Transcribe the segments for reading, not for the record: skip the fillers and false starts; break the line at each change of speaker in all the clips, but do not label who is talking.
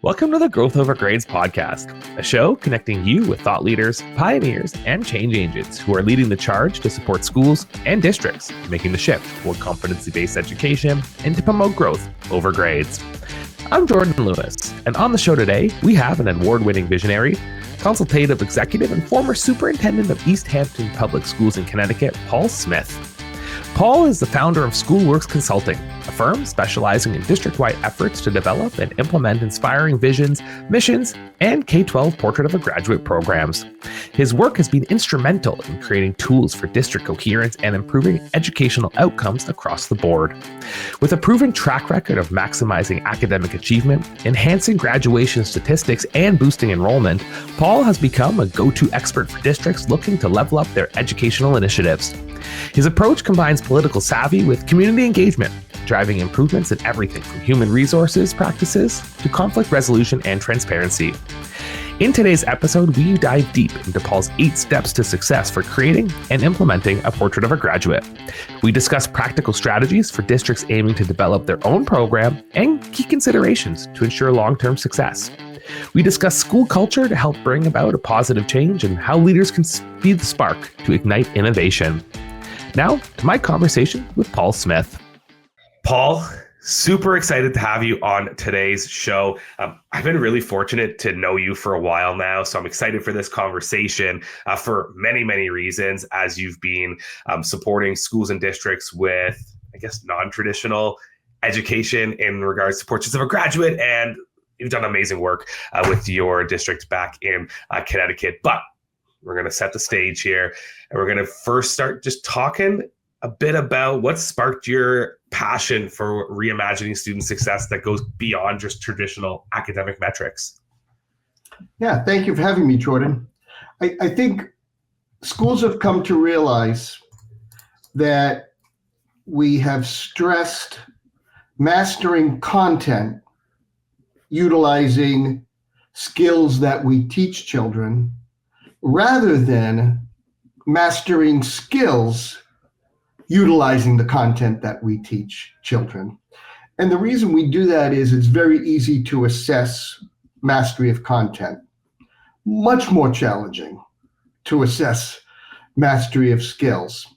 Welcome to the Growth Over Grades podcast, a show connecting you with thought leaders, pioneers, and change agents who are leading the charge to support schools and districts, making the shift toward competency-based education and to promote growth over grades. I'm Jordan Lewis, and on the show today, we have an award-winning visionary, consultative executive, and former superintendent of East Hampton Public Schools in Connecticut, Paul Smith. Paul is the founder of SchoolWorks Consulting, a firm specializing in district-wide efforts to develop and implement inspiring visions, missions, and K-12 Portrait of a Graduate programs. His work has been instrumental in creating tools for district coherence and improving educational outcomes across the board. With a proven track record of maximizing academic achievement, enhancing graduation statistics, and boosting enrollment, Paul has become a go-to expert for districts looking to level up their educational initiatives. His approach combines political savvy with community engagement, driving improvements in everything from human resources practices to conflict resolution and transparency. In today's episode, we dive deep into Paul's 8 steps to success for creating and implementing a portrait of a graduate. We discuss practical strategies for districts aiming to develop their own program and key considerations to ensure long-term success. We discuss school culture to help bring about a positive change and how leaders can be the spark to ignite innovation. Now, to my conversation with Paul Smith. Paul, super excited to have you on today's show. I've been really fortunate to know you for a while now, so I'm excited for this conversation for many, many reasons, as you've been supporting schools and districts with, non-traditional education in regards to portraits of a graduate, and you've done amazing work with your district back in Connecticut. But we're going to set the stage here, and we're going to first start just talking a bit about what sparked your passion for reimagining student success that goes beyond just traditional academic metrics.
Yeah, thank you for having me, Jordan. I think schools have come to realize that we have stressed mastering content, utilizing skills that we teach children, rather than mastering skills utilizing the content that we teach children. And the reason we do that is it's very easy to assess mastery of content. Much more challenging to assess mastery of skills.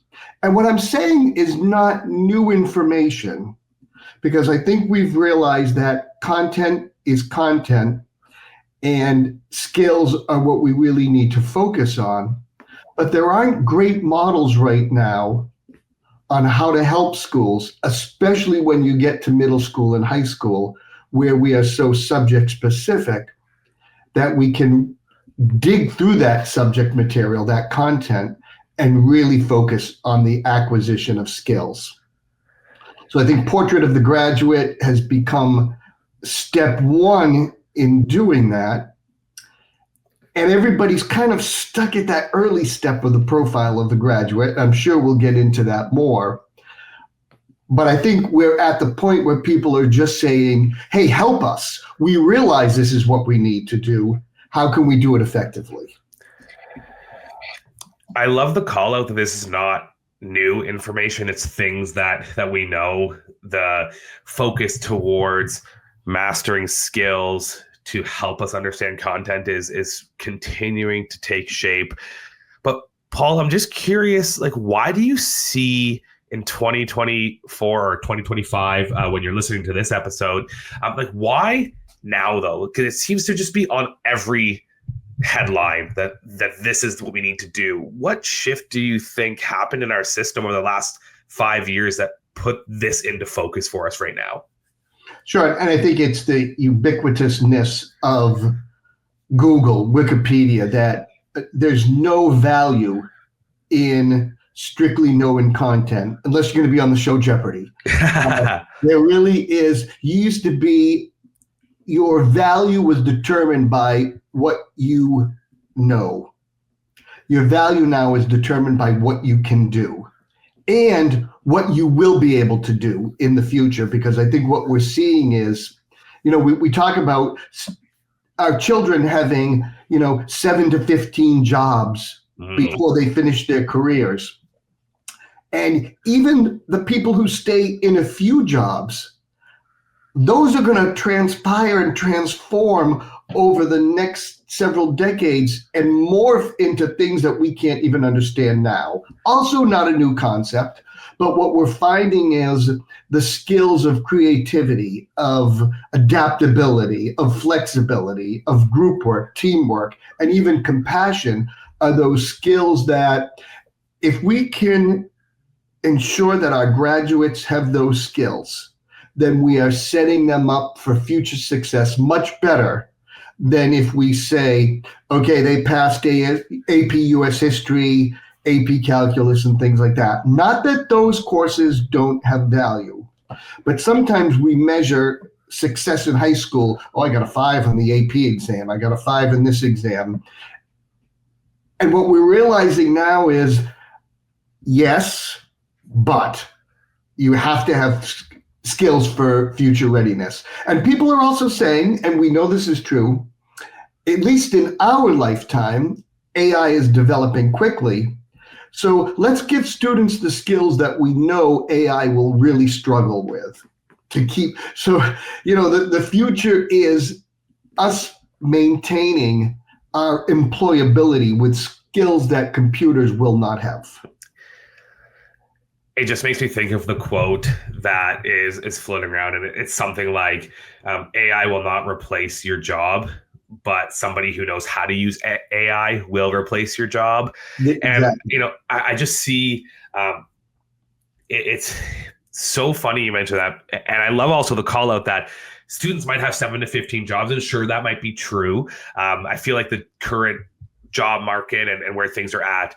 And what I'm saying is not new information, because I think we've realized that content is content and skills are what we really need to focus on. But there aren't great models right now on how to help schools, especially when you get to middle school and high school, where we are so subject specific that we can dig through that subject material, that content, and really focus on the acquisition of skills. So I think Portrait of the Graduate has become step one in doing that. And everybody's kind of stuck at that early step of the profile of the graduate. I'm sure we'll get into that more. But I think we're at the point where people are just saying, hey, help us. We realize this is what we need to do. How can we do it effectively?
I love the call out that this is not new information. It's things that we know. The focus towards mastering skills to help us understand content is continuing to take shape. But Paul, I'm just curious, why do you see in 2024 or 2025, when you're listening to this episode, why now though? Because it seems to just be on every headline that this is what we need to do. What shift do you think happened in our system over the last 5 years that put this into focus for us right now?
Sure, and I think it's the ubiquitousness of Google, Wikipedia, that there's no value in strictly knowing content unless you're going to be on the show Jeopardy. There really is. You used to be, your value was determined by what you know. Your value now is determined by what you can do and what you will be able to do in the future. Because I think what we're seeing is, we talk about our children having, 7 to 15 jobs before they finish their careers. And even the people who stay in a few jobs those are going to transpire and transform over the next several decades and morph into things that we can't even understand now. Also not a new concept, but what we're finding is the skills of creativity, of adaptability, of flexibility, of group work, teamwork, and even compassion are those skills that if we can ensure that our graduates have those skills, then we are setting them up for future success much better than if we say, okay, they passed AP US History, AP Calculus, and things like that. Not that those courses don't have value, but sometimes we measure success in high school. Oh, I got a 5 on the AP exam. I got a 5 in this exam. And what we're realizing now is, yes, but you have to have skills for future readiness. And people are also saying, and we know this is true, at least in our lifetime, AI is developing quickly. So let's give students the skills that we know AI will really struggle with to keep. So, the future is us maintaining our employability with skills that computers will not have.
It just makes me think of the quote that is floating around, and it's something like, AI will not replace your job, but somebody who knows how to use AI will replace your job. Exactly. And, I just see, it's so funny you mentioned that. And I love also the call out that students might have 7 to 15 jobs, and sure, that might be true. I feel like the current job market and where things are at,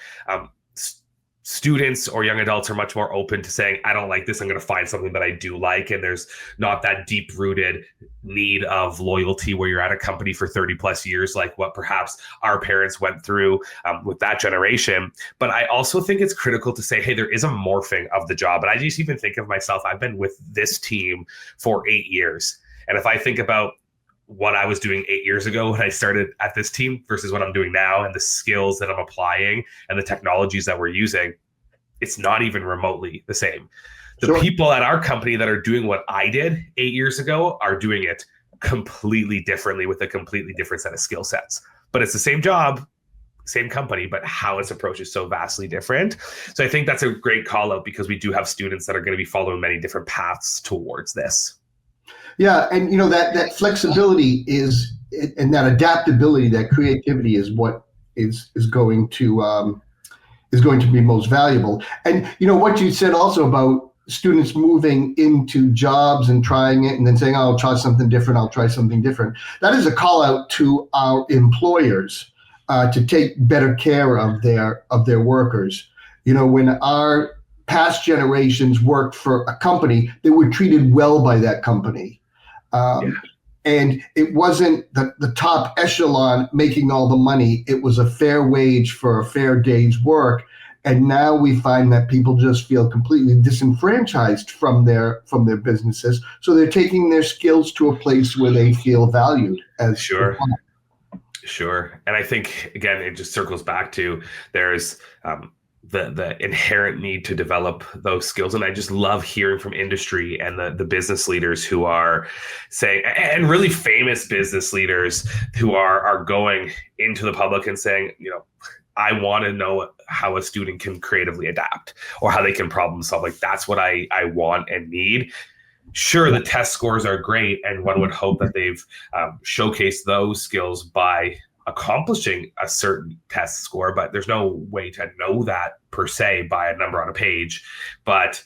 students or young adults are much more open to saying, I don't like this, I'm going to find something that I do like. And there's not that deep rooted need of loyalty where you're at a company for 30 plus years, like what perhaps our parents went through with that generation. But I also think it's critical to say, hey, there is a morphing of the job. And I just even think of myself, I've been with this team for 8 years. And if I think about what I was doing 8 years ago when I started at this team versus what I'm doing now and the skills that I'm applying and the technologies that we're using, it's not even remotely the same. The people at our company that are doing what I did 8 years ago are doing it completely differently with a completely different set of skill sets. But it's the same job, same company, but how it's approached is so vastly different. So I think that's a great call out because we do have students that are going to be following many different paths towards this.
Yeah, and that flexibility is, and that adaptability, that creativity is what is going to be most valuable. And what you said also about students moving into jobs and trying it and then saying, oh, I'll try something different. That is a call out to our employers to take better care of their workers. When our past generations worked for a company, they were treated well by that company. And it wasn't the top echelon making all the money. It was a fair wage for a fair day's work. And now we find that people just feel completely disenfranchised from their businesses. So they're taking their skills to a place where they feel valued as
Sure. And I think, again, it just circles back to there's the inherent need to develop those skills. And I just love hearing from industry and the business leaders who are saying, and really famous business leaders who are going into the public and saying, I want to know how a student can creatively adapt or how they can problem solve. Like, that's what I want and need. Sure, the test scores are great, and one would hope that they've showcased those skills by accomplishing a certain test score, but there's no way to know that per se by a number on a page. But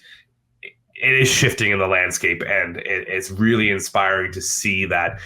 it is shifting in the landscape, and it's really inspiring to see that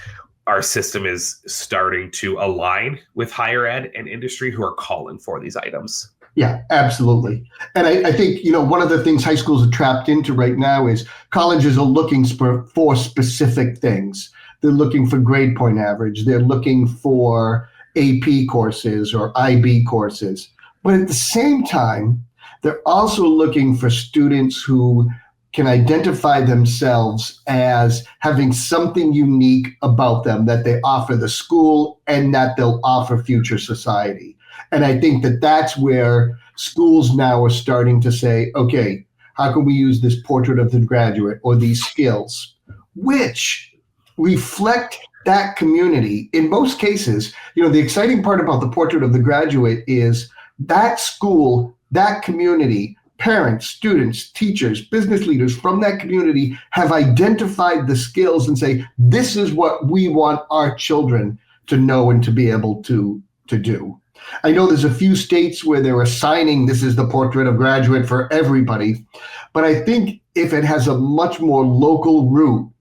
our system is starting to align with higher ed and industry who are calling for these items.
Yeah, absolutely. And I think, one of the things high schools are trapped into right now is colleges are looking for specific things. They're looking for grade point average. They're looking for AP courses or IB courses. But at the same time, they're also looking for students who can identify themselves as having something unique about them that they offer the school and that they'll offer future society. And I think that that's where schools now are starting to say, okay, how can we use this portrait of the graduate or these skills? which reflect that community. In most cases, the exciting part about the portrait of the graduate is that school, that community, parents, students, teachers, business leaders from that community have identified the skills and say, this is what we want our children to know and to be able to do. I know there's a few states where they're assigning this is the portrait of graduate for everybody, but I think if it has a much more local root,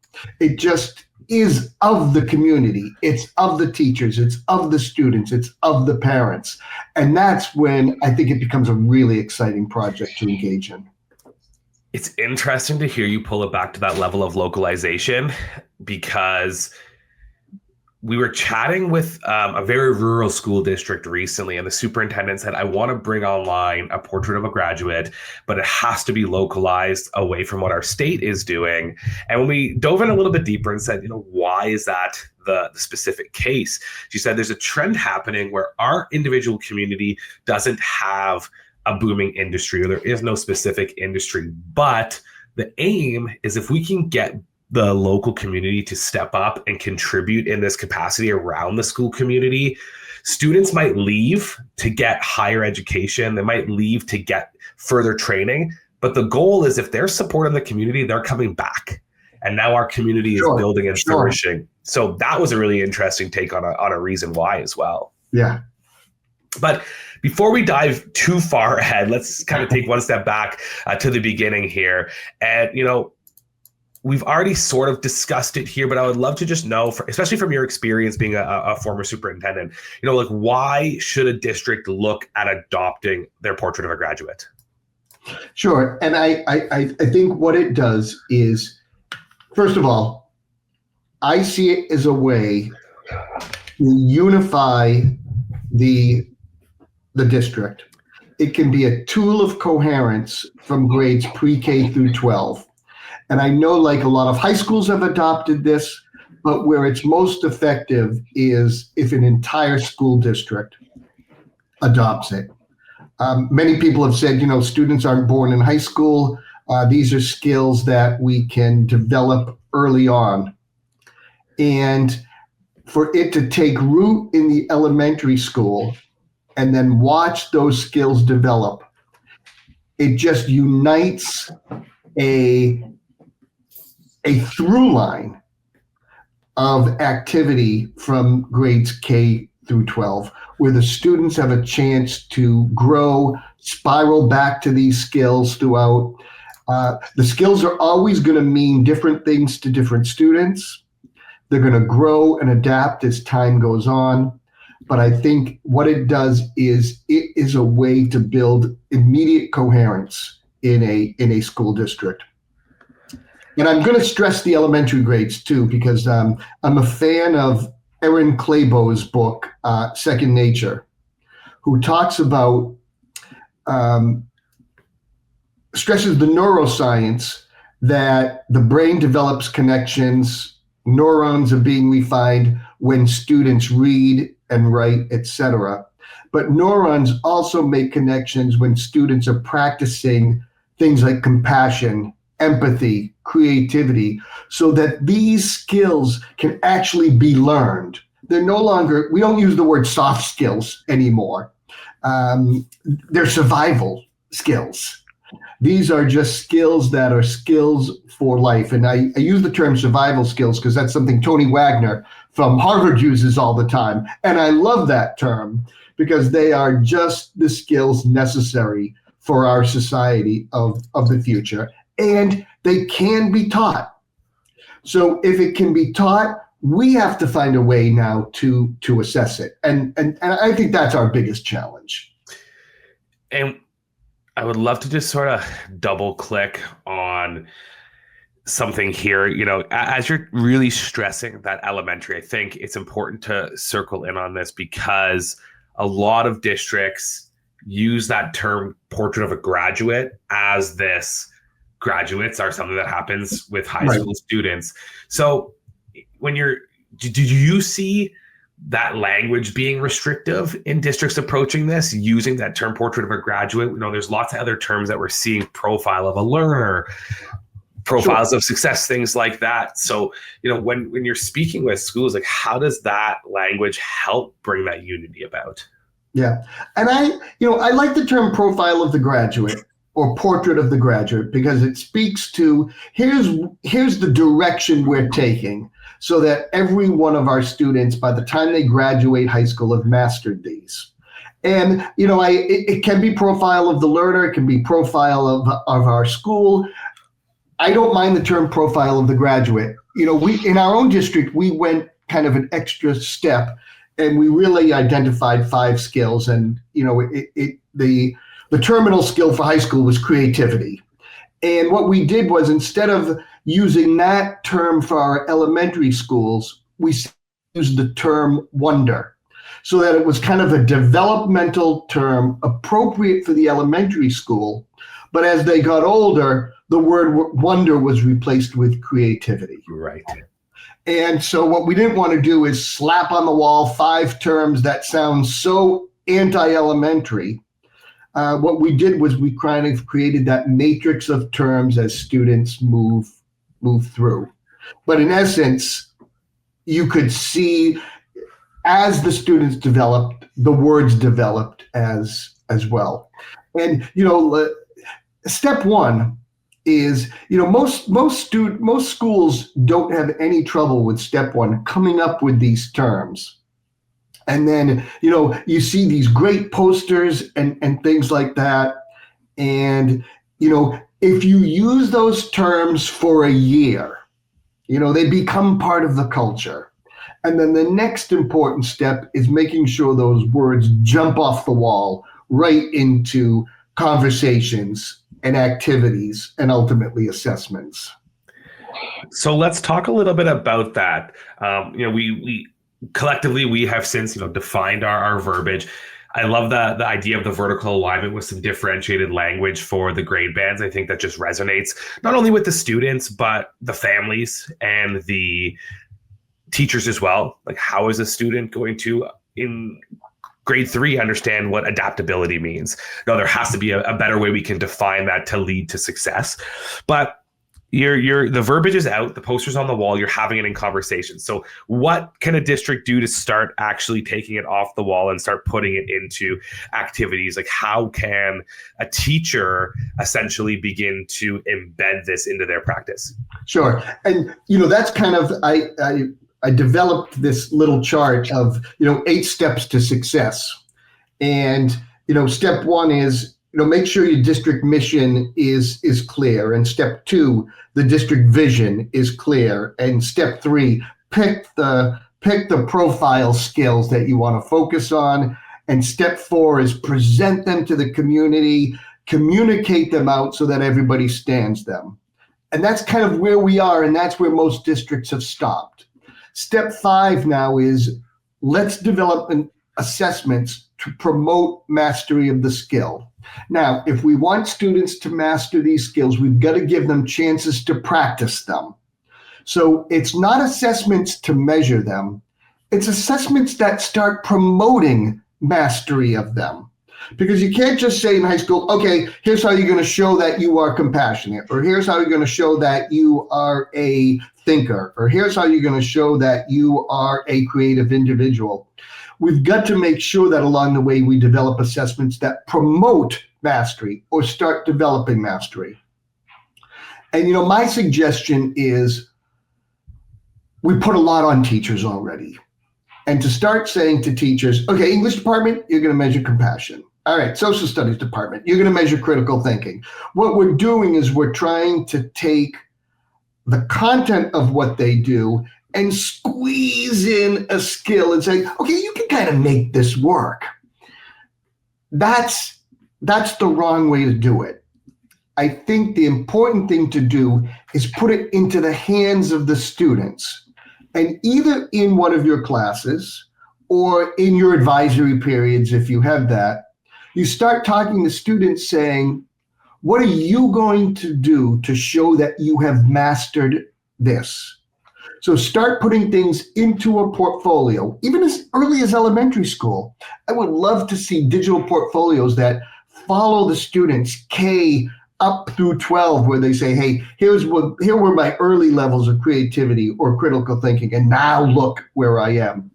it just is of the community, it's of the teachers, it's of the students, it's of the parents. And that's when I think it becomes a really exciting project to engage in.
It's interesting to hear you pull it back to that level of localization, because we were chatting with a very rural school district recently, and the superintendent said, I want to bring online a portrait of a graduate, but it has to be localized away from what our state is doing. And when we dove in a little bit deeper and said, why is that the specific case? She said, there's a trend happening where our individual community doesn't have a booming industry, or there is no specific industry, but the aim is if we can get the local community to step up and contribute in this capacity around the school community, students might leave to get higher education. They might leave to get further training. But the goal is if they're supporting the community, they're coming back. And now our community is building and flourishing. So that was a really interesting take on a reason why as well.
Yeah.
But before we dive too far ahead, let's kind of take one step back to the beginning here. And, we've already sort of discussed it here, but I would love to just know, especially from your experience being a former superintendent, why should a district look at adopting their portrait of a graduate?
Sure. And I think what it does is, first of all, I see it as a way to unify the district. It can be a tool of coherence from grades pre-K through 12. And I know like a lot of high schools have adopted this, but where it's most effective is if an entire school district adopts it. Many people have said, students aren't born in high school. These are skills that we can develop early on. And for it to take root in the elementary school and then watch those skills develop, it just unites a through line of activity from grades K through 12, where the students have a chance to grow, spiral back to these skills throughout. The skills are always going to mean different things to different students. They're going to grow and adapt as time goes on. But I think what it does is it is a way to build immediate coherence in a school district. And I'm going to stress the elementary grades too, because I'm a fan of Erin Claybow's book, Second Nature, who talks about, stresses the neuroscience that the brain develops connections, neurons are being refined when students read and write, etc. But neurons also make connections when students are practicing things like compassion, empathy, creativity, so that these skills can actually be learned. They're no longer, we don't use the word soft skills anymore. They're survival skills. These are just skills that are skills for life. And I use the term survival skills because that's something Tony Wagner from Harvard uses all the time. And I love that term because they are just the skills necessary for our society of the future. And they can be taught. So if it can be taught, we have to find a way now to assess it. And I think that's our biggest challenge.
And I would love to just sort of double click on something here. As you're really stressing that elementary, I think it's important to circle in on this because a lot of districts use that term portrait of a graduate as this graduates are something that happens with high school students. So did you see that language being restrictive in districts approaching this, using that term portrait of a graduate? There's lots of other terms that we're seeing, profile of a learner.
Sure.
profiles of success, things like that. So, when you're speaking with schools, like how does that language help bring that unity about?
Yeah. And I like the term profile of the graduate or portrait of the graduate because it speaks to here's the direction we're taking so that every one of our students, by the time they graduate high school, have mastered these. And, it can be profile of the learner, it can be profile of our school. I don't mind the term profile of the graduate. We in our own district, we went kind of an extra step and we really identified 5 skills. And, the terminal skill for high school was creativity. And what we did was instead of using that term for our elementary schools, we used the term wonder so that it was kind of a developmental term appropriate for the elementary school. But as they got older, the word wonder was replaced with creativity.
Right.
And so what we didn't want to do is slap on the wall 5 terms that sound so anti-elementary. What we did was we kind of created that matrix of terms as students move through. But in essence, you could see as the students developed, the words developed as well. And step 1 is, most schools don't have any trouble with step 1 coming up with these terms. And then, you see these great posters and things like that. And, if you use those terms for a year, they become part of the culture. And then the next important step is making sure those words jump off the wall right into conversations and activities and ultimately assessments.
So let's talk a little bit about that. We collectively, we have since, defined our verbiage. I love the idea of the vertical alignment with some differentiated language for the grade bands. I think that just resonates not only with the students, but the families and the teachers as well. Like, how is a student going to, in grade 3, understand what adaptability means? No, there has to be a better way we can define that to lead to success. But the verbiage is out, the poster's on the wall, you're having it in conversation. So what can a district do to start actually taking it off the wall and start putting it into activities? Like, how can a teacher essentially begin to embed this into their practice?
Sure. And, that's kind of, I developed this little chart of, 8 steps to success. And, step 1 is, make sure your district mission is clear. And step 2, the district vision is clear. And step 3, pick the profile skills that you want to focus on. And step 4 is present them to the community, communicate them out so that everybody stands them. And that's kind of where we are, and that's where most districts have stopped. Step 5 now is let's develop assessments to promote mastery of the skill. Now, if we want students to master these skills, we've got to give them chances to practice them. So it's not assessments to measure them. It's assessments that start promoting mastery of them. Because you can't just say in high school, okay, here's how you're going to show that you are compassionate, or here's how you're going to show that you are a thinker, or here's how you're going to show that you are a creative individual. We've got to make sure that along the way we develop assessments that promote mastery or start developing mastery. And, my suggestion is we put a lot on teachers already. And to start saying to teachers, okay, English department, you're going to measure compassion. All right, social studies department, you're going to measure critical thinking. What we're doing is we're trying to take the content of what they do and squeeze in a skill and say, okay, you can kind of make this work. That's the wrong way to do it. I think the important thing to do is put it into the hands of the students. And either in one of your classes or in your advisory periods, if you have that, you start talking to students saying, what are you going to do to show that you have mastered this? So start putting things into a portfolio, even as early as elementary school. I would love to see digital portfolios that follow the students K up through 12 where they say, hey, here were my early levels of creativity or critical thinking, and now look where I am.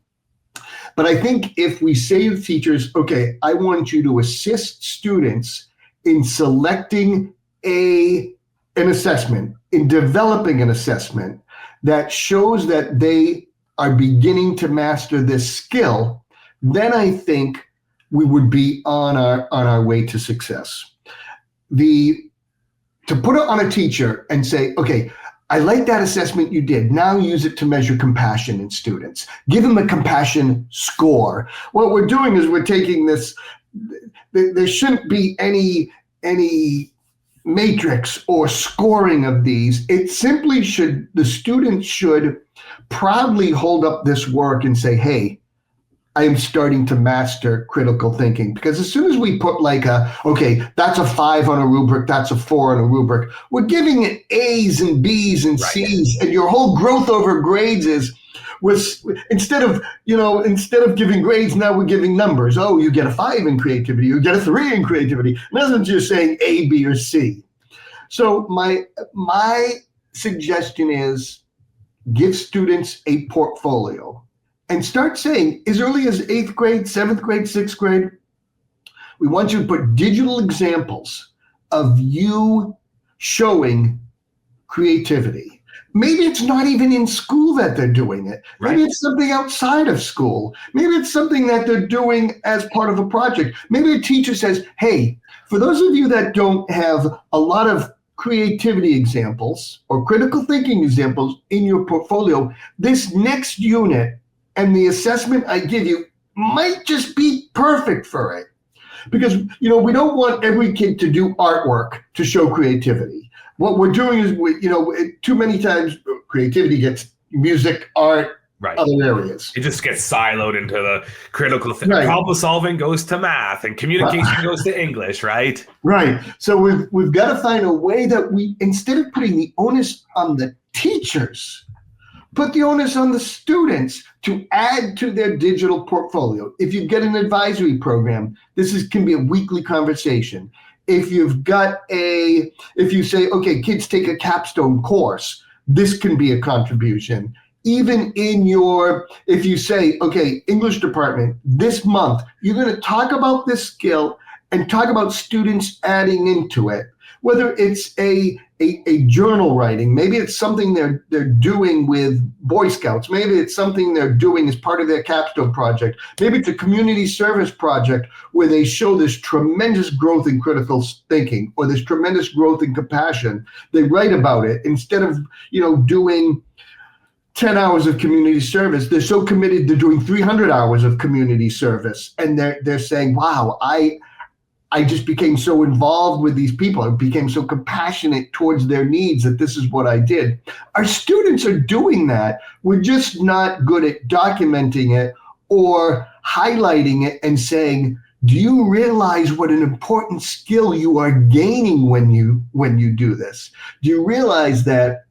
But I think if we say to teachers, okay, I want you to assist students in selecting an assessment, in developing an assessment that shows that they are beginning to master this skill, then I think we would be on our way to success. To put it on a teacher and say, okay, I like that assessment you did. Now use it to measure compassion in students. Give them a compassion score. What we're doing is we're taking this, there shouldn't be any matrix or scoring of these. It simply should, the students should proudly hold up this work and say, hey, I am starting to master critical thinking. Because as soon as we put okay, that's a 5 on a rubric, that's a 4 on a rubric, we're giving it A's and B's and C's, and your whole growth over grades instead of giving grades, now we're giving numbers. Oh, you get a 5 in creativity, you get a 3 in creativity. It isn't just saying A, B, or C. So my suggestion is give students a portfolio. And start saying, as early as 8th grade, 7th grade, 6th grade, we want you to put digital examples of you showing creativity. Maybe it's not even in school that they're doing it. Maybe it's something outside of school. Maybe it's something that they're doing as part of a project. Maybe a teacher says, hey, for those of you that don't have a lot of creativity examples or critical thinking examples in your portfolio, this next unit and the assessment I give you might just be perfect for it. Because, we don't want every kid to do artwork to show creativity. What we're doing is, too many times creativity gets music, art, other areas.
It just gets siloed into the critical thing. Problem solving goes to math and communication goes to English, right?
Right. So we've got to find a way that we, instead of putting the onus on the teachers, put the onus on the students to add to their digital portfolio. If you get an advisory program, can be a weekly conversation. If you say, okay, kids take a capstone course, this can be a contribution. Even if you say, okay, English department, this month, you're going to talk about this skill and talk about students adding into it. Whether it's a journal writing, maybe it's something they're doing with Boy Scouts, maybe it's something they're doing as part of their capstone project, maybe it's a community service project where they show this tremendous growth in critical thinking or this tremendous growth in compassion. They write about it instead of doing 10 hours of community service. They're so committed to doing 300 hours of community service, and they're saying, wow, I just became so involved with these people. I became so compassionate towards their needs that this is what I did. Our students are doing that. We're just not good at documenting it or highlighting it and saying, do you realize what an important skill you are gaining when you do this? Do you realize that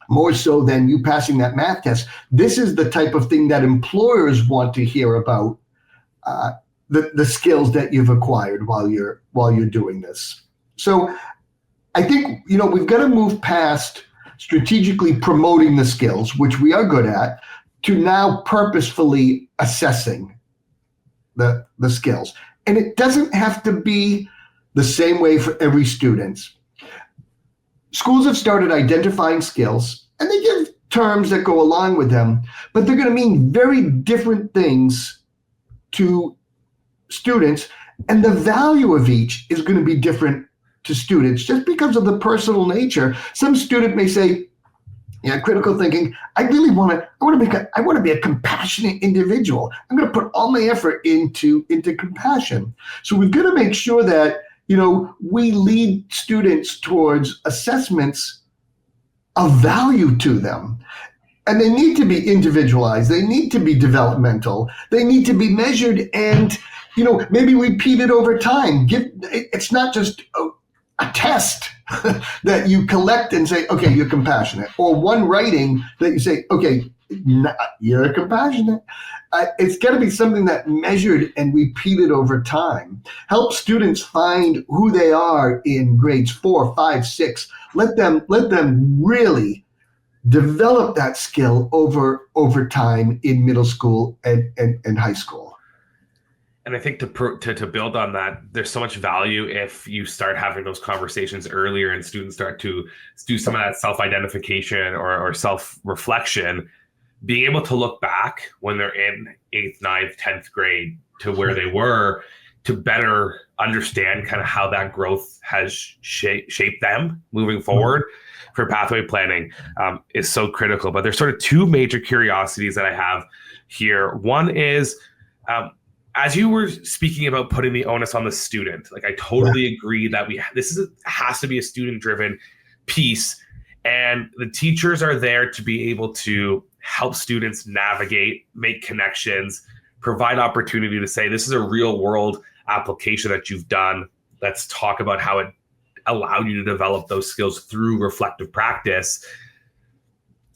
more so than you passing that math test, this is the type of thing that employers want to hear about, the skills that you've acquired while you're doing this. So I think, we've got to move past strategically promoting the skills, which we are good at, to now purposefully assessing the skills. And it doesn't have to be the same way for every student. Schools have started identifying skills, and they give terms that go along with them, but they're going to mean very different things to students, and the value of each is going to be different to students just because of the personal nature. Some student may say, yeah, critical thinking, I want to be a compassionate individual. I'm going to put all my effort into compassion. So we've got to make sure that, we lead students towards assessments of value to them. And they need to be individualized. They need to be developmental. They need to be measured and, maybe repeated over time. It's not just a test that you collect and say, okay, you're compassionate. Or one writing that you say, okay, you're compassionate. it's got to be something that measured and repeated over time. Help students find who they are in grades 4, 5, 6. Let them really develop that skill over time in middle school and high school.
And I think to build on that, there's so much value if you start having those conversations earlier and students start to do some of that self-identification or self-reflection, being able to look back when they're in 8th, 9th, 10th grade to where they were, to better understand kind of how that growth has shaped them moving forward for pathway planning is so critical. But there's sort of two major curiosities that I have here. One is, as you were speaking about putting the onus on the student, like I totally agree that has to be a student-driven piece, and the teachers are there to be able to help students navigate, make connections, provide opportunity to say, this is a real-world application that you've done. Let's talk about how it allowed you to develop those skills through reflective practice.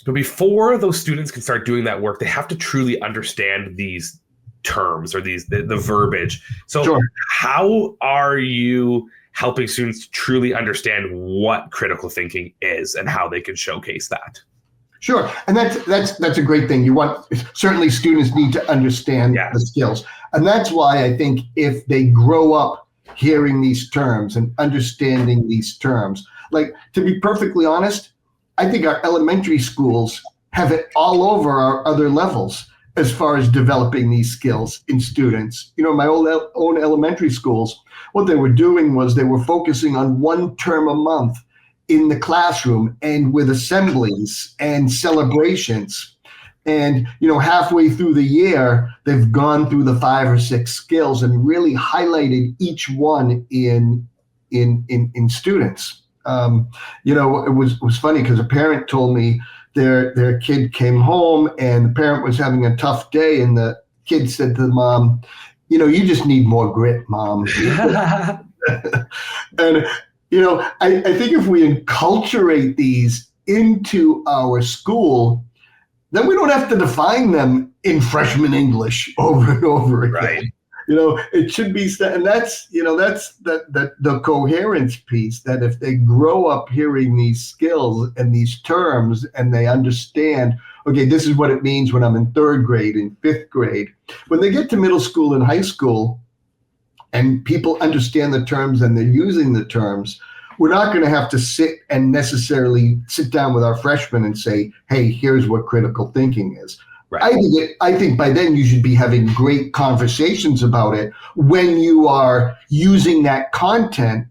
But before those students can start doing that work, they have to truly understand these terms or the verbiage. So sure. How are you helping students truly understand what critical thinking is and how they can showcase that?
Sure. And that's a great thing. Certainly students need to understand the skills. And that's why I think if they grow up hearing these terms and understanding these terms, like, to be perfectly honest, I think our elementary schools have it all over our other levels as far as developing these skills in students. My own elementary schools, what they were doing was they were focusing on one term a month in the classroom and with assemblies and celebrations. And, halfway through the year, they've gone through the 5 or 6 skills and really highlighted each one in students. It was funny because a parent told me their kid came home and the parent was having a tough day, and the kid said to the mom, you just need more grit, Mom. And, I think if we enculturate these into our school, then we don't have to define them in freshman English over and over again.
Right.
It should be, and that's the coherence piece, that if they grow up hearing these skills and these terms and they understand, okay, this is what it means when I'm in 3rd grade and 5th grade. When they get to middle school and high school and people understand the terms and they're using the terms, we're not going to have to sit down with our freshmen and say, hey, here's what critical thinking is. Right. I think by then you should be having great conversations about it when you are using that content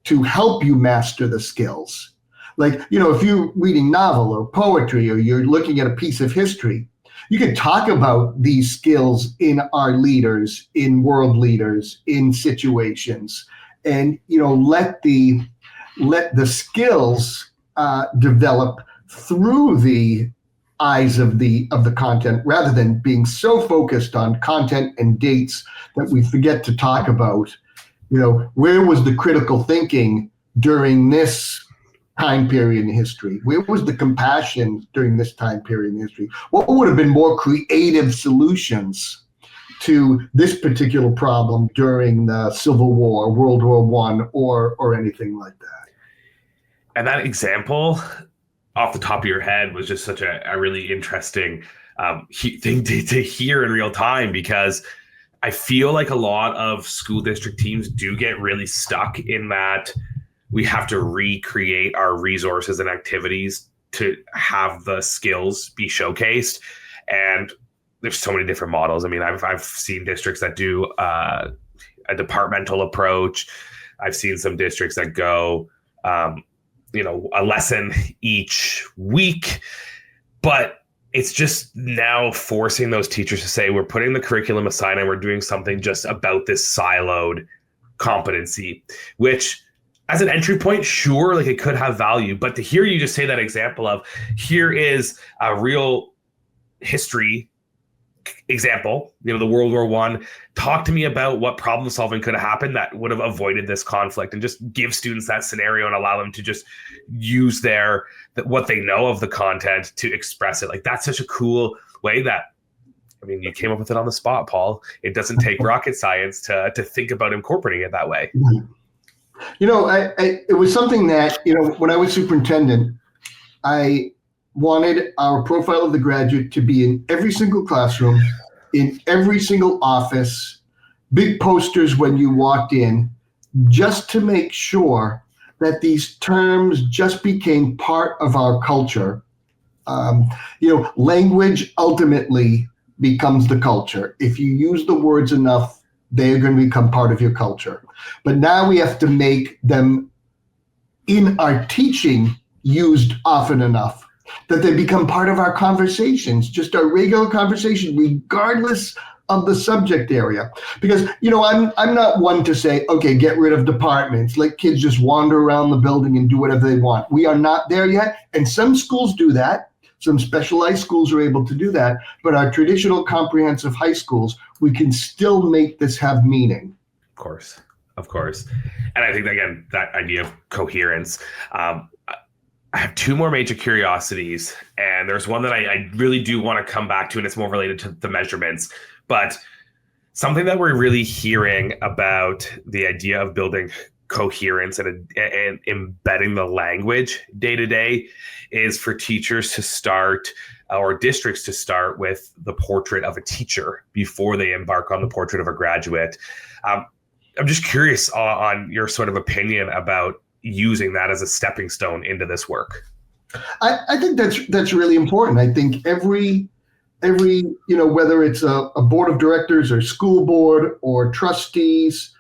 to help you master the skills. Like, if you're reading novel or poetry or you're looking at a piece of history, you can talk about these skills in our leaders, in world leaders, in situations, and let the skills develop through the eyes of the content, rather than being so focused on content and dates that we forget to talk about, where was the critical thinking during this time period in history? Where was the compassion during this time period in history? What would have been more creative solutions to this particular problem during the Civil War, World War I, or anything like that?
And that example off the top of your head was just such a really interesting thing to hear in real time, because I feel like a lot of school district teams do get really stuck in that we have to recreate our resources and activities to have the skills be showcased. And there's so many different models. I mean, I've seen districts that do a departmental approach. I've seen some districts that go a lesson each week, but it's just now forcing those teachers to say, we're putting the curriculum aside and we're doing something just about this siloed competency, which as an entry point, sure, like it could have value, but to hear you just say that example of, here is a real history example, the World War I, talk to me about what problem solving could have happened that would have avoided this conflict, and just give students that scenario and allow them to just use what they know of the content to express it. Like, that's such a cool way that I mean, you came up with it on the spot, Paul. It doesn't take rocket science to think about incorporating it that way.
It was something that, when I was superintendent, I wanted our profile of the graduate to be in every single classroom, in every single office, big posters when you walked in, just to make sure that these terms just became part of our culture. Language ultimately becomes the culture. If you use the words enough, they're going to become part of your culture. But now we have to make them in our teaching used often enough that they become part of our conversations, just our regular conversation, regardless of the subject area. Because, I'm not one to say, okay, get rid of departments, let kids just wander around the building and do whatever they want. We are not there yet. And some schools do that. Some specialized schools are able to do that. But our traditional comprehensive high schools, we can still make this have meaning.
Of course. And I think, again, that idea of coherence, I have two more major curiosities, and there's one that I really do want to come back to, and it's more related to the measurements. But something that we're really hearing about the idea of building coherence and embedding the language day to day is for teachers to start, or districts to start, with the portrait of a teacher before they embark on the portrait of a graduate. I'm just curious on your sort of opinion about using that as a stepping stone into this work.
I think that's really important. I think every whether it's a board of directors or school board or trustees,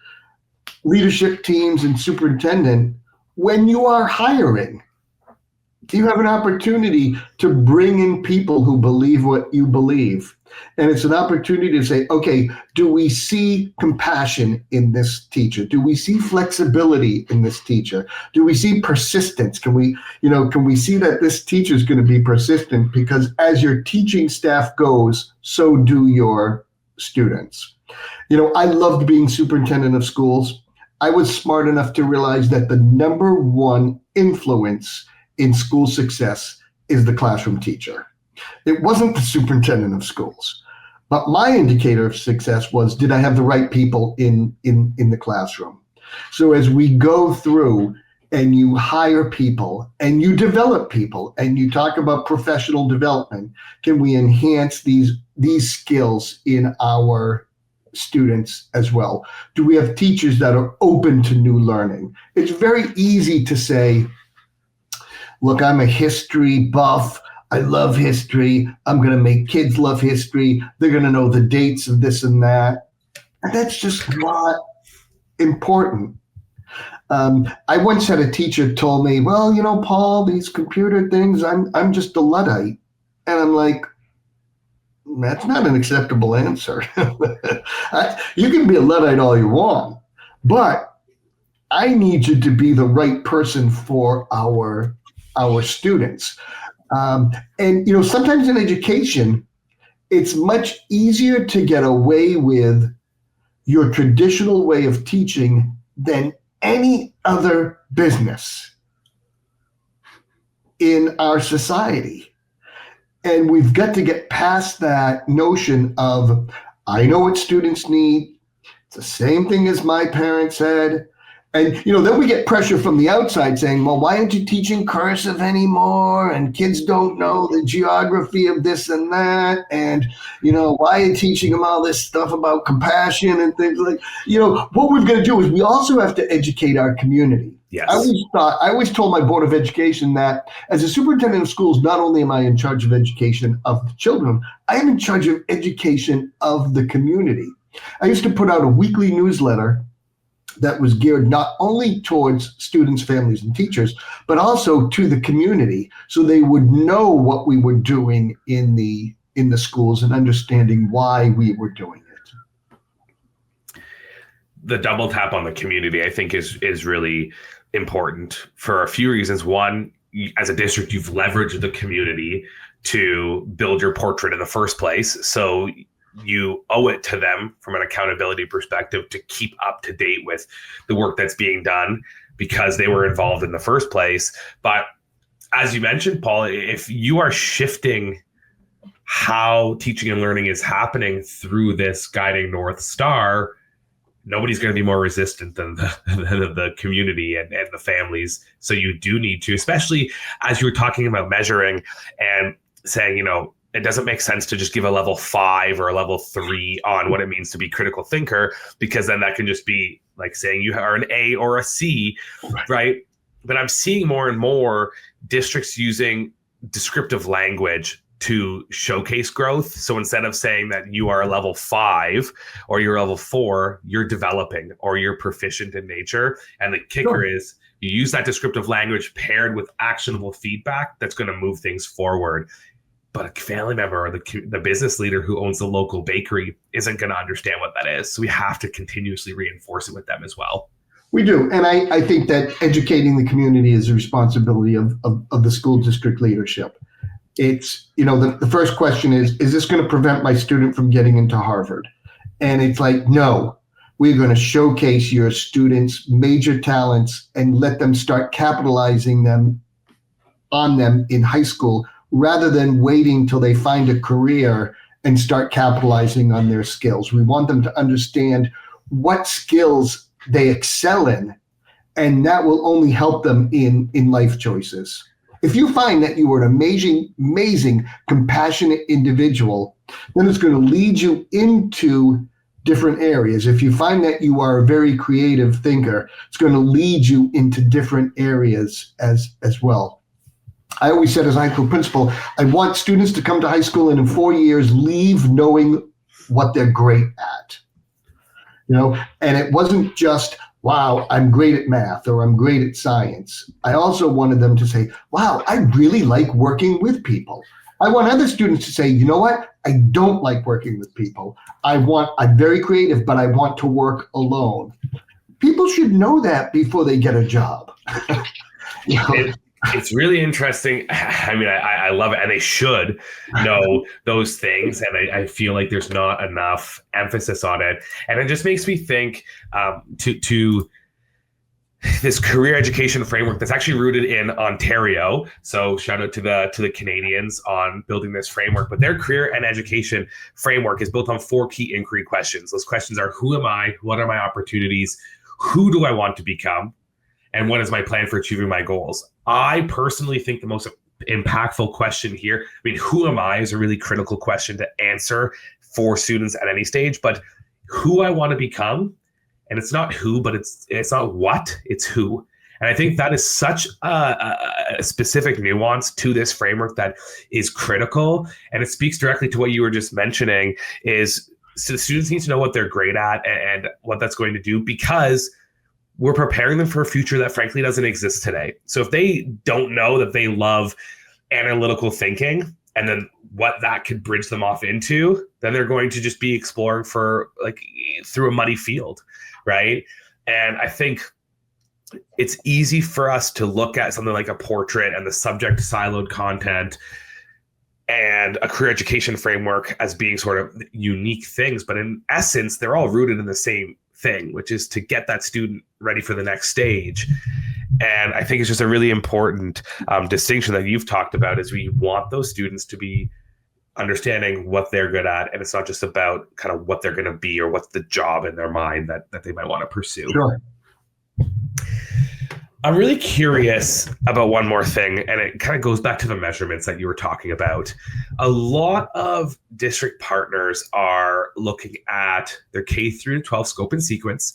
leadership teams, and superintendent, when you are hiring, you have an opportunity to bring in people who believe what you believe. And it's an opportunity to say, okay, do we see compassion in this teacher? Do we see flexibility in this teacher? Do we see persistence? Can we see that this teacher is going to be persistent? Because as your teaching staff goes, so do your students. I loved being superintendent of schools. I was smart enough to realize that the number one influence in school success is the classroom teacher. It wasn't the superintendent of schools. But my indicator of success was, did I have the right people in the classroom? So as we go through and you hire people and you develop people and you talk about professional development, can we enhance these skills in our students as well? Do we have teachers that are open to new learning? It's very easy to say, look, I'm a history buff. I love history. I'm going to make kids love history. They're going to know the dates of this and that. And that's just not important. I once had a teacher told me, well, Paul, these computer things, I'm just a Luddite. And I'm like, that's not an acceptable answer. You can be a Luddite all you want, but I need you to be the right person for our students. And sometimes in education, it's much easier to get away with your traditional way of teaching than any other business in our society. And we've got to get past that notion of, I know what students need. It's the same thing as my parents said. And, then we get pressure from the outside saying, well, why aren't you teaching cursive anymore? And kids don't know the geography of this and that. And, why are you teaching them all this stuff about compassion and things like, what we've got to do is we also have to educate our community.
Yes.
I always told my Board of Education that as a superintendent of schools, not only am I in charge of education of the children, I am in charge of education of the community. I used to put out a weekly newsletter that was geared not only towards students, families, and teachers, but also to the community, so they would know what we were doing in the schools and understanding why we were doing it.
The double tap on the community, I think, is really important for a few reasons. One, as a district, you've leveraged the community to build your portrait in the first place. So you owe it to them from an accountability perspective to keep up to date with the work that's being done because they were involved in the first place. But as you mentioned, Paul, if you are shifting how teaching and learning is happening through this guiding North Star, nobody's going to be more resistant than the community and the families. So you do need to, especially as you were talking about measuring and saying, it doesn't make sense to just give a level 5 or a level 3 on what it means to be critical thinker, because then that can just be like saying you are an A or a C, right? But I'm seeing more and more districts using descriptive language to showcase growth. So instead of saying that you are a level 5 or you're a level 4, you're developing or you're proficient in nature. And the kicker is you use that descriptive language paired with actionable feedback that's going to move things forward. But a family member or the business leader who owns the local bakery isn't going to understand what that is. So we have to continuously reinforce it with them as well.
We do. And I think that educating the community is a responsibility of the school district leadership. It's, the first question is this going to prevent my student from getting into Harvard? And it's like, no, we're going to showcase your students' major talents and let them start capitalizing on them in high school, rather than waiting till they find a career and start capitalizing on their skills. We want them to understand what skills they excel in, and that will only help them in life choices. If you find that you are an amazing, compassionate individual, then it's going to lead you into different areas. If you find that you are a very creative thinker, it's going to lead you into different areas as well. I always said as high school principal, I want students to come to high school and in 4 years leave knowing what they're great at. And it wasn't just, wow, I'm great at math or I'm great at science. I also wanted them to say, wow, I really like working with people. I want other students to say, you know what? I don't like working with people. I'm very creative, but I want to work alone. People should know that before they get a job.
It's really interesting. I mean, I love it. And they should know those things. And I feel like there's not enough emphasis on it. And it just makes me think to this career education framework that's actually rooted in Ontario. So shout out to the Canadians on building this framework. But their career and education framework is built on 4 key inquiry questions. Those questions are: who am I? What are my opportunities? Who do I want to become? And what is my plan for achieving my goals? I personally think the most impactful question here, who am I is a really critical question to answer for students at any stage, but who I want to become, and it's not who, but it's not what, it's who. And I think that is such a specific nuance to this framework that is critical. And it speaks directly to what you were just mentioning is, so the students need to know what they're great at and what that's going to do, because we're preparing them for a future that frankly doesn't exist today. So if they don't know that they love analytical thinking and then what that could bridge them off into, then they're going to just be exploring through a muddy field, right? And I think it's easy for us to look at something like a portrait and the subject siloed content and a career education framework as being sort of unique things, but in essence, they're all rooted in the same thing, which is to get that student ready for the next stage. And I think it's just a really important distinction that you've talked about, is we want those students to be understanding what they're good at. And it's not just about kind of what they're going to be or what's the job in their mind that they might want to pursue.
Sure.
I'm really curious about one more thing, and it kind of goes back to the measurements that you were talking about. A lot of district partners are looking at their K through 12 scope and sequence,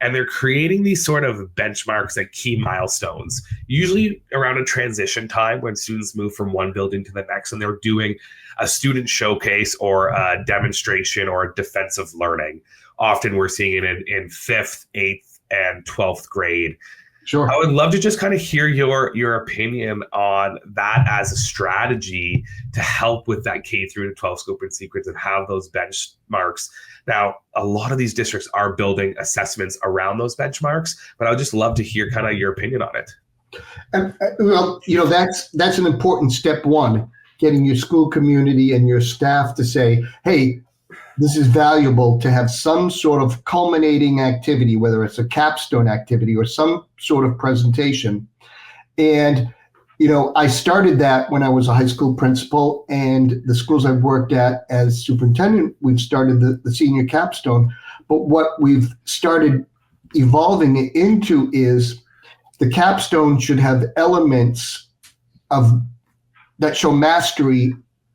and they're creating these sort of benchmarks and key milestones, usually around a transition time when students move from one building to the next, and they're doing a student showcase or a demonstration or a defensive learning. Often we're seeing it in 5th, 8th, and 12th grade.
Sure.
I would love to just kind of hear your opinion on that as a strategy to help with that K through 12 scope and sequence and have those benchmarks. Now, a lot of these districts are building assessments around those benchmarks, but I would just love to hear kind of your opinion on it.
And, that's an important step one, getting your school community and your staff to say, hey, this is valuable to have some sort of culminating activity, whether it's a capstone activity or some sort of presentation. And, I started that when I was a high school principal, and the schools I've worked at as superintendent, we've started the senior capstone. But what we've started evolving it into is the capstone should have elements that show mastery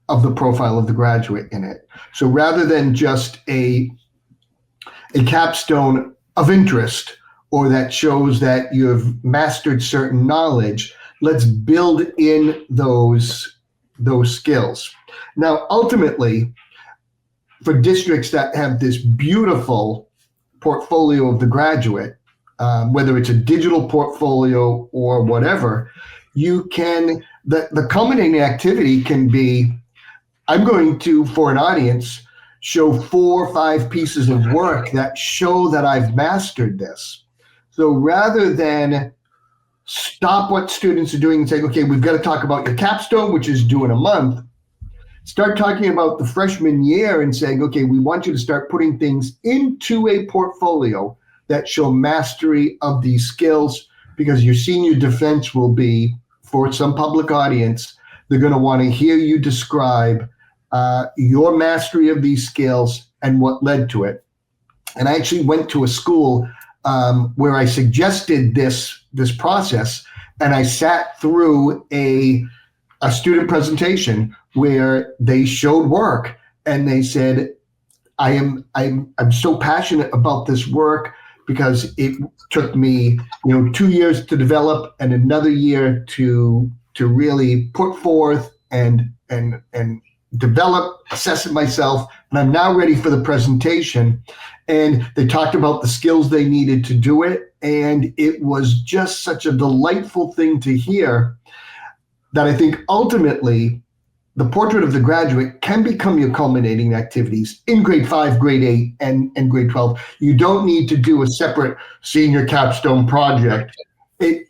of the profile of the graduate in it. So rather than just a capstone of interest, or that shows that you've mastered certain knowledge, let's build in those skills. Now, ultimately, for districts that have this beautiful portfolio of the graduate, whether it's a digital portfolio or whatever, the culminating activity can be, I'm going to, for an audience, show 4 or 5 pieces of work that show that I've mastered this. So rather than stop what students are doing and say, okay, we've got to talk about your capstone, which is due in a month, start talking about the freshman year and saying, okay, we want you to start putting things into a portfolio that show mastery of these skills, because your senior defense will be, for some public audience, they're going to want to hear you describe your mastery of these skills and what led to it. And I actually went to a school where I suggested this process, and I sat through a student presentation where they showed work, and they said, I'm so passionate about this work because it took me 2 years to develop and another year to really put forth and develop, assess it myself, and I'm now ready for the presentation. And they talked about the skills they needed to do it, and it was just such a delightful thing to hear that I think ultimately the portrait of the graduate can become your culminating activities in grade 5, grade 8, and grade 12. You don't need to do a separate senior capstone project.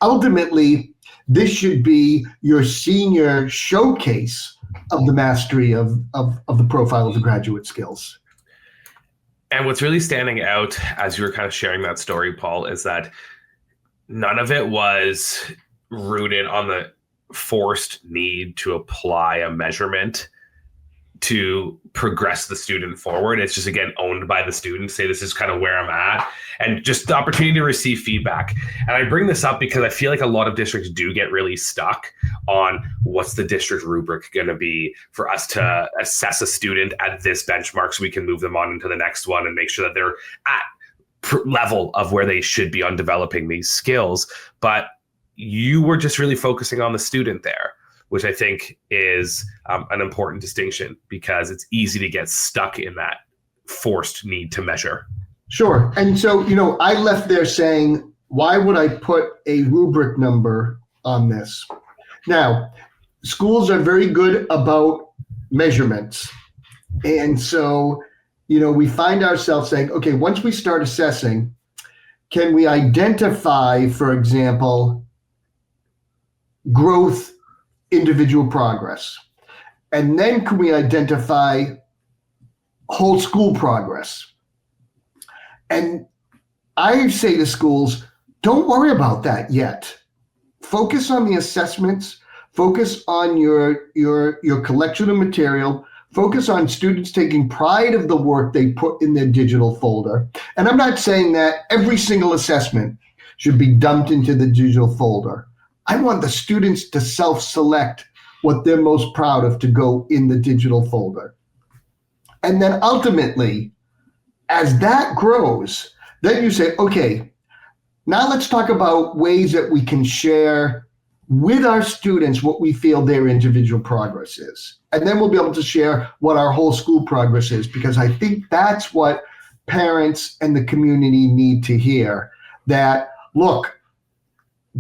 Ultimately, this should be your senior showcase of the mastery of the profile of the graduate skills.
And what's really standing out as you were kind of sharing that story, Paul, is that none of it was rooted on the forced need to apply a measurement to progress the student forward. It's just, again, owned by the student, say this is kind of where I'm at, and just the opportunity to receive feedback. And I bring this up because I feel like a lot of districts do get really stuck on what's the district rubric going to be for us to assess a student at this benchmark so we can move them on into the next one and make sure that they're at level of where they should be on developing these skills. But you were just really focusing on the student there, which I think is an important distinction, because it's easy to get stuck in that forced need to measure.
Sure. And so, I left there saying, why would I put a rubric number on this? Now, schools are very good about measurements. And so, we find ourselves saying, okay, once we start assessing, can we identify, for example, growth, individual progress? And then can we identify whole school progress? And I say to schools, don't worry about that yet. Focus on the assessments, focus on your collection of material, focus on students taking pride of the work they put in their digital folder. And I'm not saying that every single assessment should be dumped into the digital folder. I want the students to self-select what they're most proud of to go in the digital folder. And then ultimately, as that grows, then you say, okay, now let's talk about ways that we can share with our students what we feel their individual progress is. And then we'll be able to share what our whole school progress is, because I think that's what parents and the community need to hear, that, look,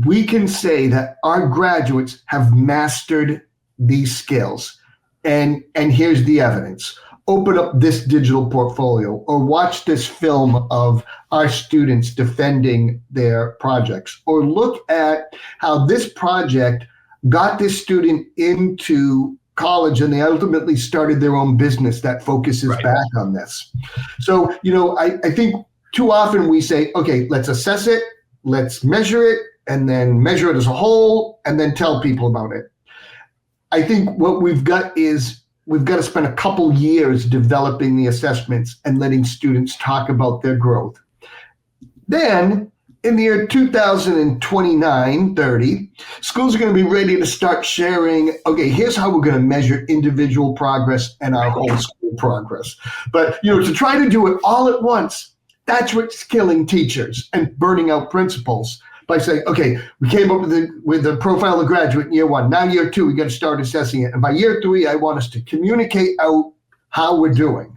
we can say that our graduates have mastered these skills. And here's the evidence. Open up this digital portfolio or watch this film of our students defending their projects, or look at how this project got this student into college and they ultimately started their own business that focuses back on this. So, I think too often we say, okay, let's assess it, let's measure it, and then measure it as a whole and then tell people about it. I think what we've got is we've got to spend a couple years developing the assessments and letting students talk about their growth. Then in the year 2029, 30, schools are going to be ready to start sharing, okay, here's how we're going to measure individual progress and our whole school progress. But, to try to do it all at once, that's what's killing teachers and burning out principals by saying, okay, we came up with the profile of the graduate in year 1. Now year 2, we got to start assessing it. And by year 3, I want us to communicate out how we're doing.